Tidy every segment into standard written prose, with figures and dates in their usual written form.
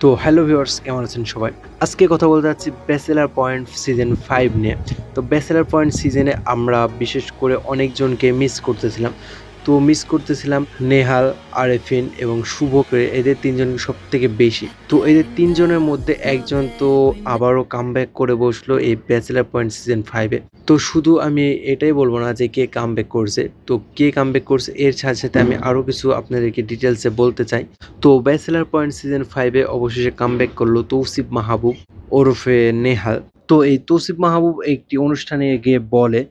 তো hello viewers, কেমন আছেন সবাই? আজকে কথা বলতে যাচ্ছি ব্যাচেলর পয়েন্ট সিজন 5 নিয়ে। তো ব্যাচেলর পয়েন্ট সিজনে আমরা বিশেষ করে অনেকজনকে মিস করতেছিলাম। তো মিস করতেছিলাম নেহাল, আরেফিন এবং শুভকে, এদের ৩ জনকে সবথেকে বেশি। তো এদের ৩ জনের মধ্যে একজন তো আবারও কামব্যাক করে বসলো এই ব্যাচেলর পয়েন্ট সিজন 5 এ। তো শুধু আমি এটাই বলবো না যে কে কামব্যাক করছে। তো কে কামব্যাক করছে এর সাথে, সাথে আমি আরও কিছু আপনাদেরকে ডিটেইলসে বলতে চাই। তো ব্যাচেলর পয়েন্ট সিজন 5 এ অবশেষে কামব্যাক করলো তৌসিফ মাহবুব ওরফে নেহাল। তো এই তৌসিফ মাহবুব একটি অনুষ্ঠানে গিয়ে বলে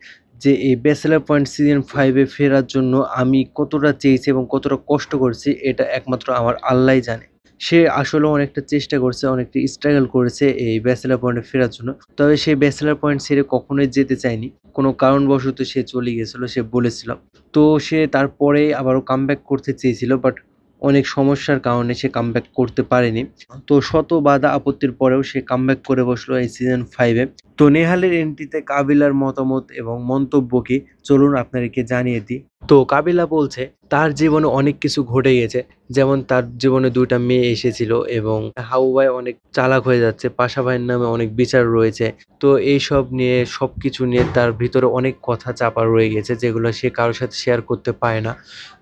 যে এই ব্যাচেলর পয়েন্ট সিজন 5 এ ফেরার জন্য আমি কতটা চেয়েছি এবং কতটা কষ্ট করছি এটা একমাত্র আমার আল্লাহই জানে। সে আসলে অনেকটা চেষ্টা করছে, অনেকটা স্ট্রাগল করেছে এই ব্যাচেলর পয়েন্টে ফেরার জন্য। তবে সে ব্যাচেলর পয়েন্ট ছেড়ে কখনোই যেতে চায়নি। কোনো কারণবশত সে চলে গিয়েছিল, সে বলেছিল। তো সে তারপরে আবারও কামব্যাক করতে চেয়েছিল, বাট অনেক সমস্যার কারণে সে কামব্যাক করতে পারেনি। তো শত বাধা আপত্তির পরেও সে কামব্যাক করে বসলো এই সিজন 5 এ। তো নেহালের এন্ট্রিতে কাবিলার মতামত এবং মন্তব্য কি চলুন আপনাদেরকে জানিয়ে দিই। তো কাবিলা বলছে তার জীবনে অনেক কিছু ঘটে গেছে, যেমন তার জীবনে ২টা মেয়ে এসেছিল এবং হাবু ভাই অনেক চালাক হয়ে যাচ্ছে, পাশা ভাইয়ের নামে অনেক বিচার রয়েছে। তো এইসব নিয়ে সবকিছু নিয়ে তার ভিতরে অনেক কথা চাপা রয়ে গেছে, যেগুলো সে কারোর সাথে শেয়ার করতে পারে না।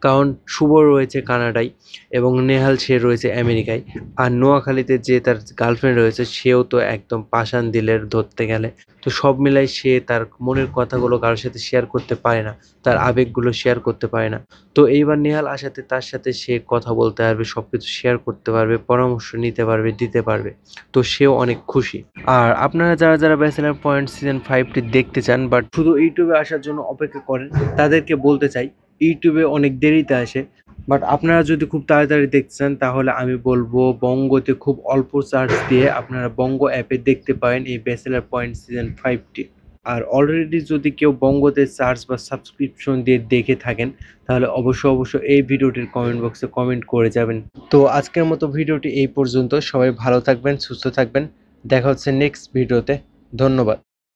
কারণ শুভ রয়েছে কানাডায় এবং নেহাল সে রয়েছে আমেরিকায়। আর নোয়াখালীতে যে তার গার্লফ্রেন্ড রয়েছে সেও তো একদম পাষাণ দিলের ধরতে গেলে। তো সব মিলাই সে তার মনের কথাগুলো কারোর সাথে শেয়ার করতে পারে না, তার আবেগগুলো শেয়ার করতে পারে না। তো এইবার নেহাল আসাতে তার সাথে সে কথা বলতে পারবে, সবকিছু শেয়ার করতে পারবে, পরামর্শ নিতে পারবে, দিতে পারবে। তো সেও অনেক খুশি। আর আপনারা যারা যারা ব্যাচেলর পয়েন্ট সিজন 5 টি দেখতে চান বাট শুধু ইউটিউবে আসার জন্য অপেক্ষা করেন, তাদেরকে বলতে চাই ইউটিউবে অনেক দেরিতে আসে। বাট আপনারা যদি খুব তাড়াতাড়ি দেখতে চান তাহলে আমি বলবো বঙ্গতে খুব অল্প চার্জ দিয়ে আপনারা বঙ্গ অ্যাপে দেখতে পারেন এই ব্যাচেলর পয়েন্ট সিজন 5 টি। আর অলরেডি যদি কেউ বঙ্গতে চার্জ বা সাবস্ক্রিপশন দিয়ে দেখে থাকেন তাহলে অবশ্যই এই ভিডিওটির কমেন্ট বক্সে কমেন্ট করে যাবেন। তো আজকের মতো ভিডিওটি এই পর্যন্ত। সবাই ভালো থাকবেন, সুস্থ থাকবেন। দেখা হচ্ছে নেক্সট ভিডিওতে। ধন্যবাদ।